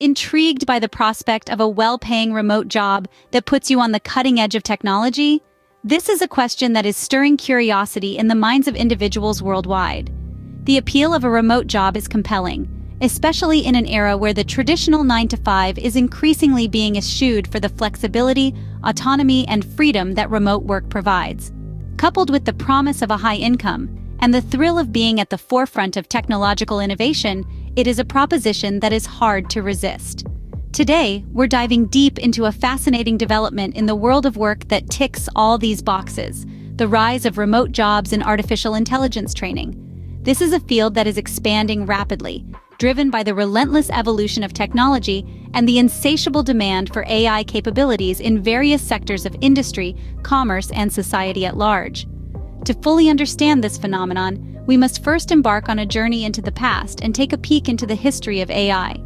Intrigued by the prospect of a well-paying remote job that puts you on the cutting edge of technology? This is a question that is stirring curiosity in the minds of individuals worldwide. The appeal of a remote job is compelling, especially in an era where the traditional 9-to-5 is increasingly being eschewed for the flexibility, autonomy, and freedom that remote work provides. Coupled with the promise of a high income and the thrill of being at the forefront of technological innovation, it is a proposition that is hard to resist. Today, we're diving deep into a fascinating development in the world of work that ticks all these boxes: the rise of remote jobs in artificial intelligence training. This is a field that is expanding rapidly, driven by the relentless evolution of technology and the insatiable demand for AI capabilities in various sectors of industry, commerce, and society at large. To fully understand this phenomenon, we must first embark on a journey into the past and take a peek into the history of AI.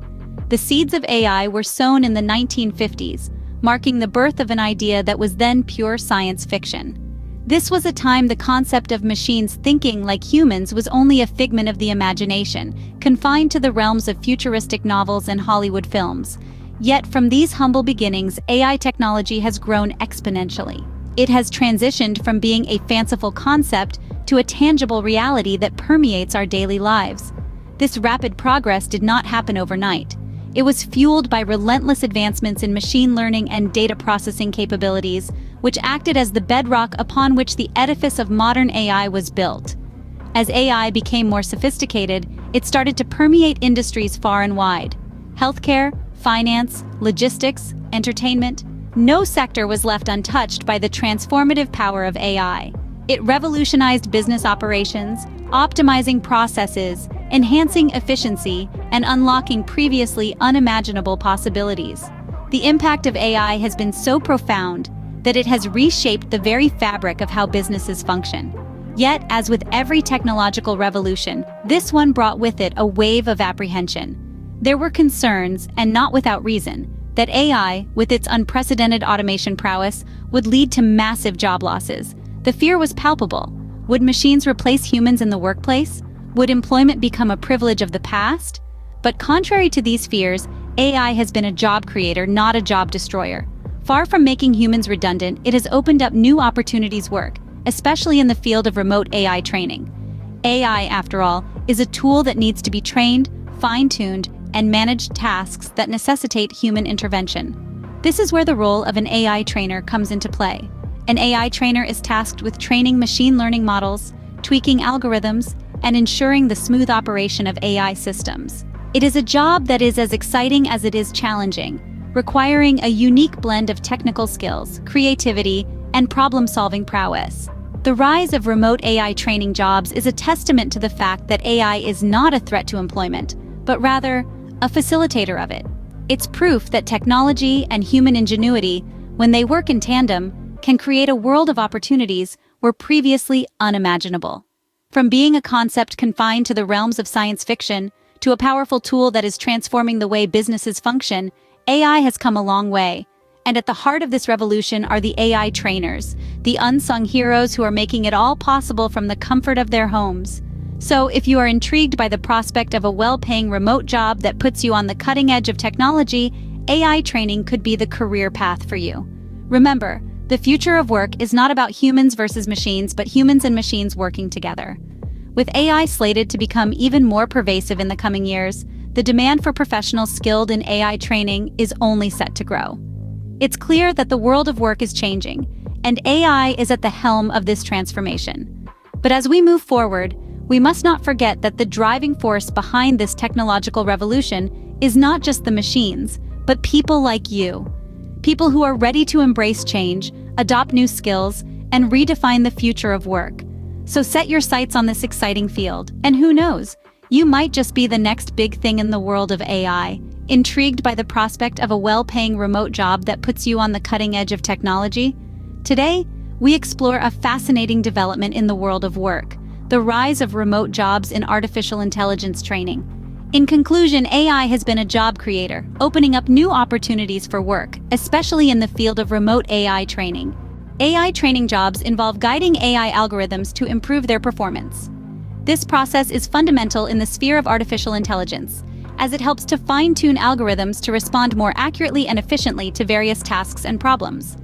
The seeds of AI were sown in the 1950s, marking the birth of an idea that was then pure science fiction. This was a time the concept of machines thinking like humans was only a figment of the imagination, confined to the realms of futuristic novels and Hollywood films. Yet from these humble beginnings, AI technology has grown exponentially. It has transitioned from being a fanciful concept to a tangible reality that permeates our daily lives. This rapid progress did not happen overnight. It was fueled by relentless advancements in machine learning and data processing capabilities, which acted as the bedrock upon which the edifice of modern AI was built. As AI became more sophisticated, it started to permeate industries far and wide. Healthcare, finance, logistics, entertainment. No sector was left untouched by the transformative power of AI. It revolutionized business operations, optimizing processes, enhancing efficiency, and unlocking previously unimaginable possibilities. The impact of AI has been so profound that it has reshaped the very fabric of how businesses function. Yet, as with every technological revolution, this one brought with it a wave of apprehension. There were concerns, and not without reason, that AI, with its unprecedented automation prowess, would lead to massive job losses. The fear was palpable. Would machines replace humans in the workplace? Would employment become a privilege of the past? But contrary to these fears, AI has been a job creator, not a job destroyer. Far from making humans redundant, it has opened up new opportunities work, especially in the field of remote AI training. AI, after all, is a tool that needs to be trained, fine-tuned, and managed tasks that necessitate human intervention. This is where the role of an AI trainer comes into play. An AI trainer is tasked with training machine learning models, tweaking algorithms, and ensuring the smooth operation of AI systems. It is a job that is as exciting as it is challenging, requiring a unique blend of technical skills, creativity, and problem-solving prowess. The rise of remote AI training jobs is a testament to the fact that AI is not a threat to employment, but rather a facilitator of it. It's proof that technology and human ingenuity, when they work in tandem, can create a world of opportunities where previously unimaginable. From being a concept confined to the realms of science fiction to a powerful tool that is transforming the way businesses function, AI has come a long way. And at the heart of this revolution are the AI trainers, the unsung heroes who are making it all possible from the comfort of their homes. So, if you are intrigued by the prospect of a well-paying remote job that puts you on the cutting edge of technology, AI training could be the career path for you. Remember, the future of work is not about humans versus machines, but humans and machines working together. With AI slated to become even more pervasive in the coming years, the demand for professionals skilled in AI training is only set to grow. It's clear that the world of work is changing, and AI is at the helm of this transformation. But as we move forward, we must not forget that the driving force behind this technological revolution is not just the machines, but people like you. People who are ready to embrace change, adopt new skills, and redefine the future of work. So set your sights on this exciting field, and who knows, you might just be the next big thing in the world of AI. Intrigued by the prospect of a well-paying remote job that puts you on the cutting edge of technology? Today, we explore a fascinating development in the world of work: the rise of remote jobs in artificial intelligence training. In conclusion, AI has been a job creator, opening up new opportunities for work, especially in the field of remote AI training. AI training jobs involve guiding AI algorithms to improve their performance. This process is fundamental in the sphere of artificial intelligence, as it helps to fine-tune algorithms to respond more accurately and efficiently to various tasks and problems.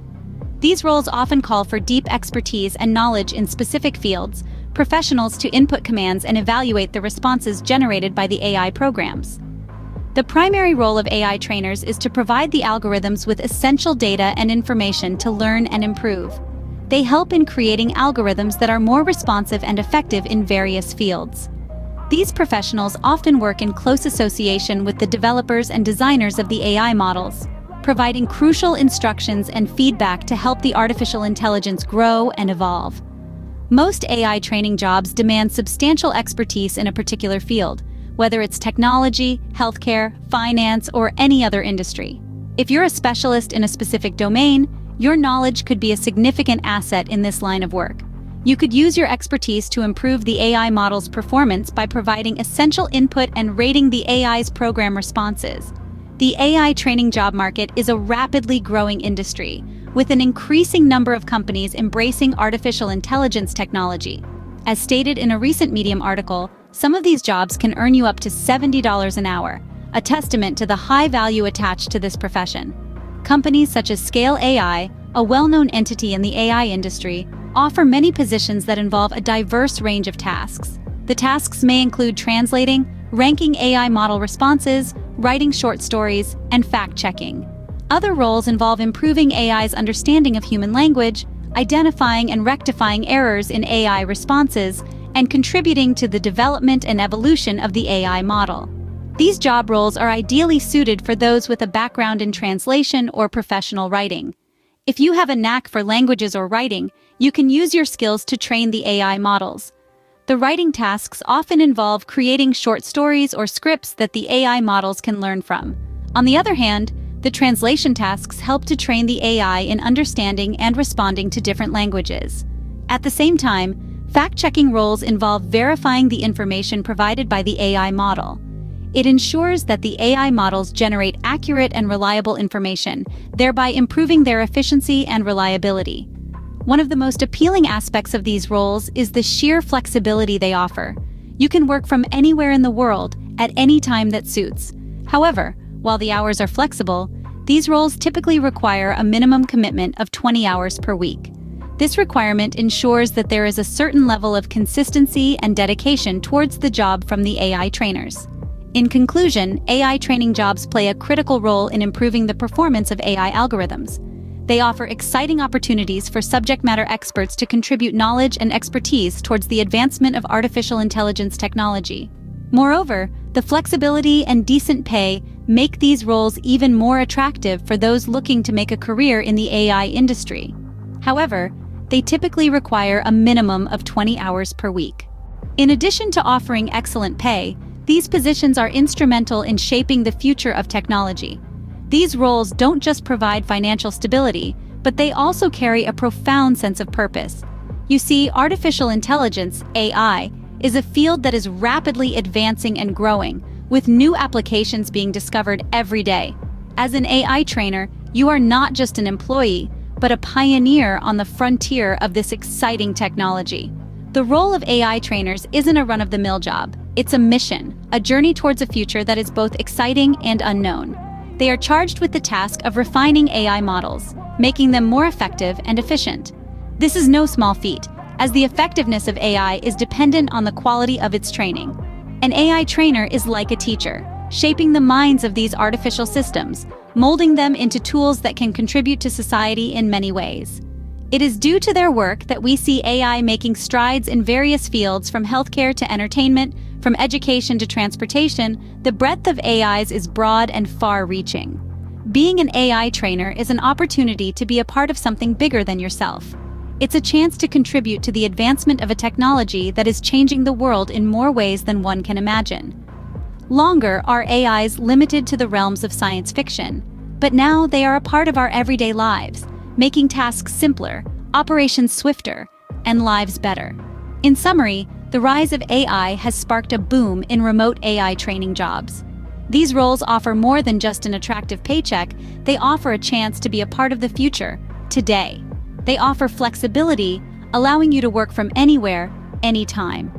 These roles often call for deep expertise and knowledge in specific fields, professionals to input commands and evaluate the responses generated by the AI programs. The primary role of AI trainers is to provide the algorithms with essential data and information to learn and improve. They help in creating algorithms that are more responsive and effective in various fields. These professionals often work in close association with the developers and designers of the AI models, providing crucial instructions and feedback to help the artificial intelligence grow and evolve. Most AI training jobs demand substantial expertise in a particular field, whether it's technology, healthcare, finance, or any other industry. If you're a specialist in a specific domain, your knowledge could be a significant asset in this line of work. You could use your expertise to improve the AI model's performance by providing essential input and rating the AI's program responses. The AI training job market is a rapidly growing industry, with an increasing number of companies embracing artificial intelligence technology. As stated in a recent Medium article, some of these jobs can earn you up to $70 an hour, a testament to the high value attached to this profession. Companies such as Scale AI, a well-known entity in the AI industry, offer many positions that involve a diverse range of tasks. The tasks may include translating, ranking AI model responses, writing short stories, and fact-checking. Other roles involve improving AI's understanding of human language, identifying and rectifying errors in AI responses, and contributing to the development and evolution of the AI model. These job roles are ideally suited for those with a background in translation or professional writing. If you have a knack for languages or writing, you can use your skills to train the AI models. The writing tasks often involve creating short stories or scripts that the AI models can learn from. On the other hand, the translation tasks help to train the AI in understanding and responding to different languages. At the same time, fact-checking roles involve verifying the information provided by the AI model. It ensures that the AI models generate accurate and reliable information, thereby improving their efficiency and reliability. One of the most appealing aspects of these roles is the sheer flexibility they offer. You can work from anywhere in the world, at any time that suits. However, while the hours are flexible, these roles typically require a minimum commitment of 20 hours per week. This requirement ensures that there is a certain level of consistency and dedication towards the job from the AI trainers. In conclusion, AI training jobs play a critical role in improving the performance of AI algorithms. They offer exciting opportunities for subject matter experts to contribute knowledge and expertise towards the advancement of artificial intelligence technology. Moreover, the flexibility and decent pay make these roles even more attractive for those looking to make a career in the AI industry. However, they typically require a minimum of 20 hours per week. In addition to offering excellent pay, these positions are instrumental in shaping the future of technology. These roles don't just provide financial stability, but they also carry a profound sense of purpose. You see, artificial intelligence, AI, is a field that is rapidly advancing and growing, with new applications being discovered every day. As an AI trainer, you are not just an employee, but a pioneer on the frontier of this exciting technology. The role of AI trainers isn't a run-of-the-mill job. It's a mission, a journey towards a future that is both exciting and unknown. They are charged with the task of refining AI models, making them more effective and efficient. This is no small feat, as the effectiveness of AI is dependent on the quality of its training. An AI trainer is like a teacher, shaping the minds of these artificial systems, molding them into tools that can contribute to society in many ways. It is due to their work that we see AI making strides in various fields, from healthcare to entertainment, from education to transportation. The breadth of AIs is broad and far-reaching. Being an AI trainer is an opportunity to be a part of something bigger than yourself. It's a chance to contribute to the advancement of a technology that is changing the world in more ways than one can imagine. Longer are AIs limited to the realms of science fiction, but now they are a part of our everyday lives, making tasks simpler, operations swifter, and lives better. In summary, the rise of AI has sparked a boom in remote AI training jobs. These roles offer more than just an attractive paycheck. They offer a chance to be a part of the future, today. They offer flexibility, allowing you to work from anywhere, anytime.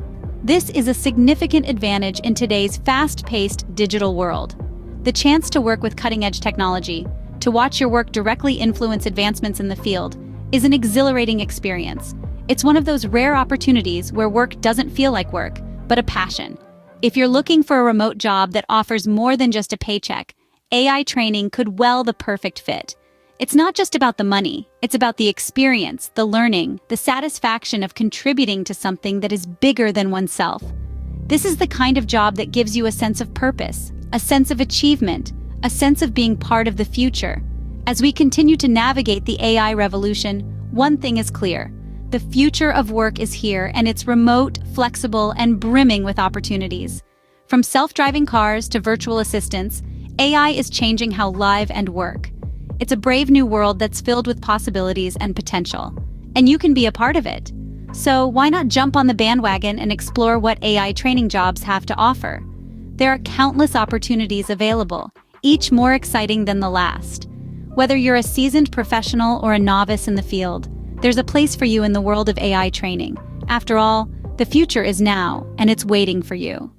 This is a significant advantage in today's fast-paced digital world. The chance to work with cutting-edge technology, to watch your work directly influence advancements in the field, is an exhilarating experience. It's one of those rare opportunities where work doesn't feel like work, but a passion. If you're looking for a remote job that offers more than just a paycheck, AI training could well be the perfect fit. It's not just about the money, it's about the experience, the learning, the satisfaction of contributing to something that is bigger than oneself. This is the kind of job that gives you a sense of purpose, a sense of achievement, a sense of being part of the future. As we continue to navigate the AI revolution, one thing is clear. The future of work is here, and it's remote, flexible, and brimming with opportunities. From self-driving cars to virtual assistants, AI is changing how we live and work. It's a brave new world that's filled with possibilities and potential, and you can be a part of it. So why not jump on the bandwagon and explore what AI training jobs have to offer? There are countless opportunities available, each more exciting than the last. Whether you're a seasoned professional or a novice in the field, there's a place for you in the world of AI training. After all, the future is now, and it's waiting for you.